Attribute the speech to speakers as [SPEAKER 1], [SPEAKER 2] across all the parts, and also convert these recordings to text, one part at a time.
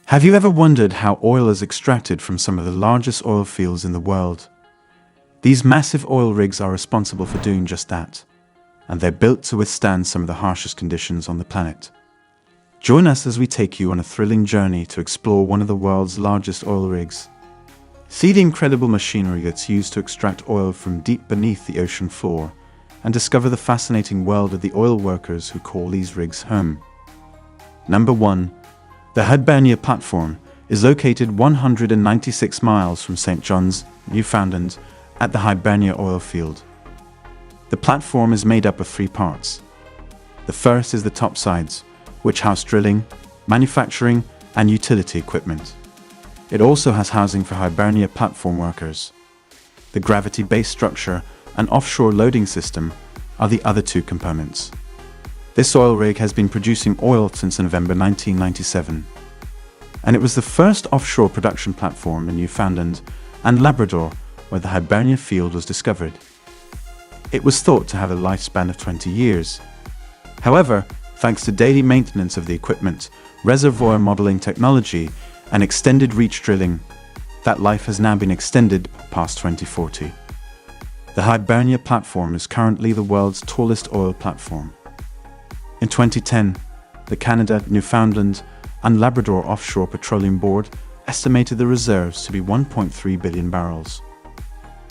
[SPEAKER 1] Have you ever wondered how oil is extracted from some of the largest oil fields in the world? These massive oil rigs are responsible for doing just that, and they're built to withstand some of the harshest conditions on the planet. Join us as we take you on a thrilling journey to explore one of the world's largest oil rigs. See the incredible machinery that's used to extract oil from deep beneath the ocean floor, and discover the fascinating world of the oil workers who call these rigs home. Number 1. The Hibernia platform is located 196 miles from St. John's, Newfoundland, at the Hibernia oil field. The platform is made up of 3 parts. The first is the topsides, which house drilling, manufacturing, and utility equipment. It also has housing for Hibernia platform workers. The gravity-based structure and offshore loading system are the other 2 components. This oil rig has been producing oil since November 1997, and it was the first offshore production platform in Newfoundland and Labrador where the Hibernia field was discovered. It was thought to have a lifespan of 20 years. However, thanks to daily maintenance of the equipment, reservoir modeling technology, and extended reach drilling, that life has now been extended past 2040. The Hibernia platform is currently the world's tallest oil platform. In 2010, the Canada, Newfoundland, and Labrador Offshore Petroleum Board estimated the reserves to be 1.3 billion barrels.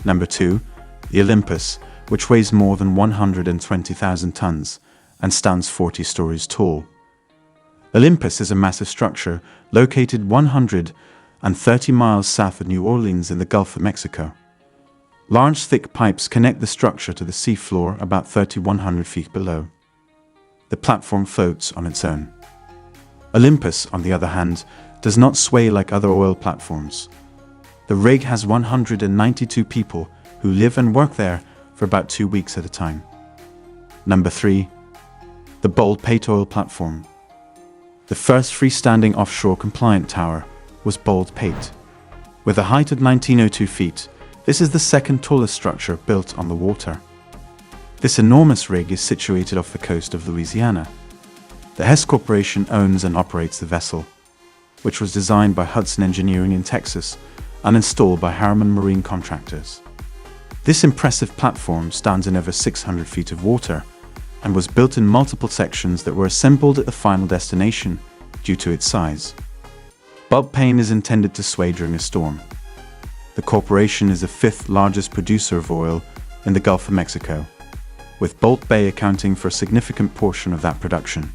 [SPEAKER 1] Number 2, the Olympus, which weighs more than 120,000 tons and stands 40 stories tall. Olympus is a massive structure located 130 miles south of New Orleans in the Gulf of Mexico. Large thick pipes connect the structure to the seafloor about 3,100 feet below. The platform floats on its own. Olympus, on the other hand, does not sway like other oil platforms. The rig has 192 people who live and work there for about 2 weeks at a time. Number 3. The Bald-Pate oil platform. The first freestanding offshore compliant tower was Bald-Pate. With a height of 1902 feet, this is the second tallest structure built on the water. This enormous rig is situated off the coast of Louisiana. The Hess Corporation owns and operates the vessel, which was designed by Hudson Engineering in Texas and installed by Harriman Marine Contractors. This impressive platform stands in over 600 feet of water and was built in multiple sections that were assembled at the final destination due to its size. Bald-Pate is intended to sway during a storm. The corporation is the 5th largest producer of oil in the Gulf of Mexico, with Bolt Bay accounting for a significant portion of that production.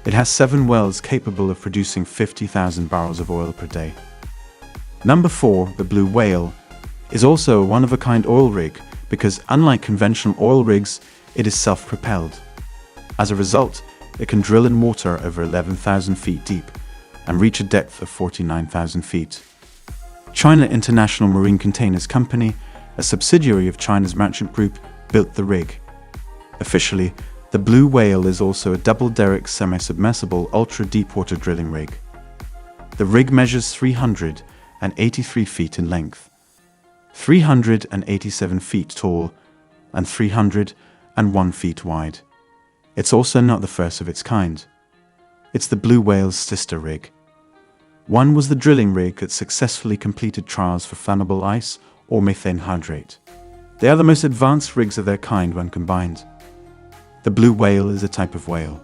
[SPEAKER 1] It has 7 wells capable of producing 50,000 barrels of oil per day. Number 4, the Blue Whale, is also a one-of-a-kind oil rig because, unlike conventional oil rigs, it is self-propelled. As a result, it can drill in water over 11,000 feet deep and reach a depth of 49,000 feet. China International Marine Containers Company, a subsidiary of China's Merchant Group, built the rig. Officially, the Blue Whale is also a double-derrick semi-submersible ultra-deepwater drilling rig. The rig measures 383 feet in length, 387 feet tall, and 301 feet wide. It's also not the first of its kind. It's the Blue Whale's sister rig. One was the drilling rig that successfully completed trials for flammable ice or methane hydrate. They are the most advanced rigs of their kind when combined. The Blue Whale is a type of whale.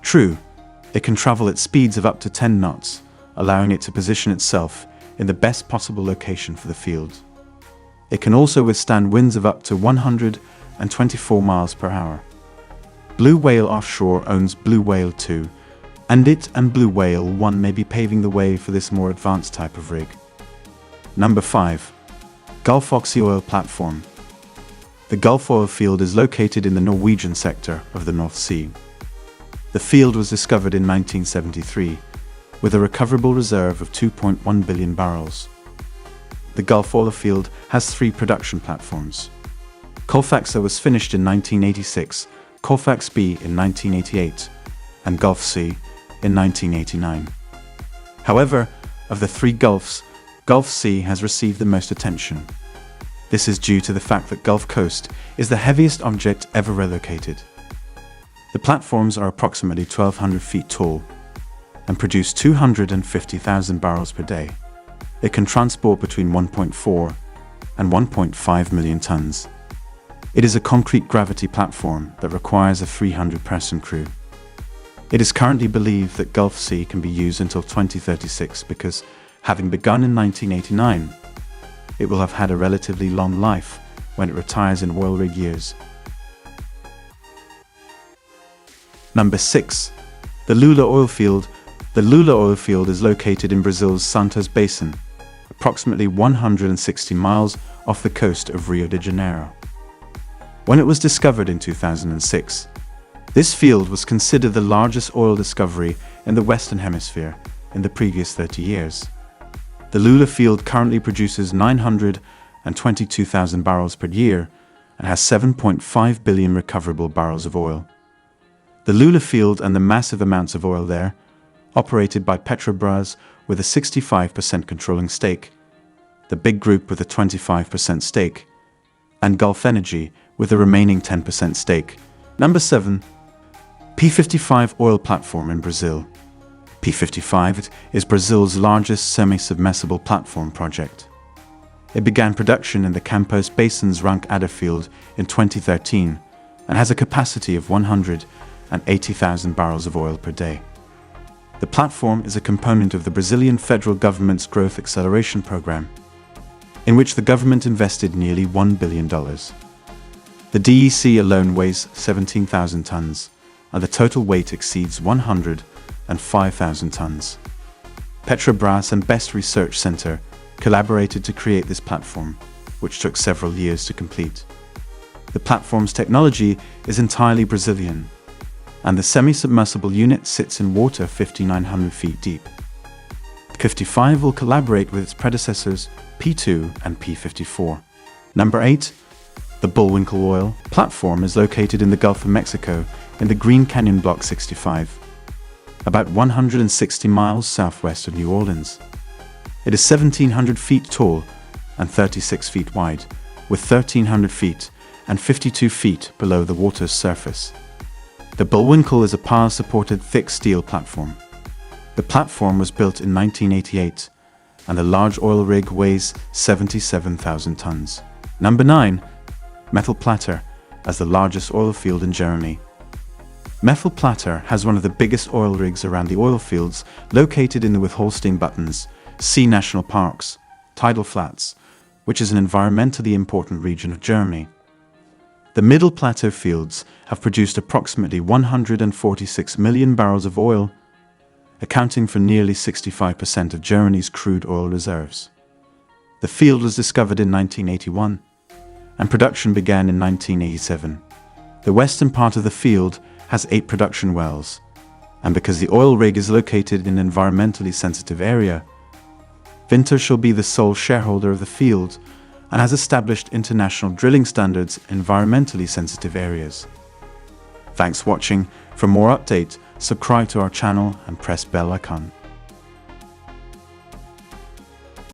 [SPEAKER 1] True, it can travel at speeds of up to 10 knots, allowing it to position itself in the best possible location for the field. It can also withstand winds of up to 124 miles per hour. Blue Whale Offshore owns Blue Whale 2, and it and Blue Whale 1 may be paving the way for this more advanced type of rig. Number 5. Gulf Oxy Oil Platform. The Gulf oil field is located in the Norwegian sector of the North Sea. The field was discovered in 1973, with a recoverable reserve of 2.1 billion barrels. The Gulf oil field has 3 production platforms. Colfax A was finished in 1986, Colfax B in 1988, and Gulf C in 1989. However, of the 3 Gulfs, Gulf C has received the most attention. This is due to the fact that Gulf Coast is the heaviest object ever relocated. The platforms are approximately 1,200 feet tall, and produce 250,000 barrels per day. It can transport between 1.4 and 1.5 million tons. It is a concrete gravity platform that requires a 300-person crew. It is currently believed that Gulf Sea can be used until 2036 because, having begun in 1989, it will have had a relatively long life when it retires in oil rig years. Number 6. The Lula oil field. The Lula oil field is located in Brazil's Santos Basin, approximately 160 miles off the coast of Rio de Janeiro. When it was discovered in 2006, this field was considered the largest oil discovery in the Western Hemisphere in the previous 30 years. The Lula field currently produces 922,000 barrels per year and has 7.5 billion recoverable barrels of oil. The Lula field and the massive amounts of oil there, operated by Petrobras with a 65% controlling stake, the Big Group with a 25% stake, and Gulf Energy with the remaining 10% stake. Number 7. P55 oil platform in Brazil. P55 is Brazil's largest semi-submersible platform project. It began production in the Campos Basin's Rank-Adder field in 2013 and has a capacity of 180,000 barrels of oil per day. The platform is a component of the Brazilian federal government's Growth Acceleration Program, in which the government invested nearly $1 billion. The DEC alone weighs 17,000 tons, and the total weight exceeds 105,000 tons. Petrobras and Best Research Center collaborated to create this platform, which took several years to complete. The platform's technology is entirely Brazilian, and the semi-submersible unit sits in water 5,900 feet deep. P55 will collaborate with its predecessors P2 and P54. Number 8. The Bullwinkle oil platform is located in the Gulf of Mexico in the Green Canyon Block 65, about 160 miles southwest of New Orleans. It is 1,700 feet tall and 36 feet wide, with 1,300 feet and 52 feet below the water's surface. The Bullwinkle is a power-supported thick steel platform. The platform was built in 1988, and the large oil rig weighs 77,000 tons. Number 9. Metal Platter, as the largest oil field in Germany. Metal Platter has one of the biggest oil rigs around the oil fields located in the Holstein Buttons, Sea National Parks, tidal flats, which is an environmentally important region of Germany. The Middle Plateau fields have produced approximately 146 million barrels of oil, accounting for nearly 65% of Germany's crude oil reserves. The field was discovered in 1981, and production began in 1987. The western part of the field has 8 production wells, and because the oil rig is located in an environmentally sensitive area, Wintershall be the sole shareholder of the field and has established international drilling standards in environmentally sensitive areas. Thanks for watching. For more updates, subscribe to our channel and press bell icon.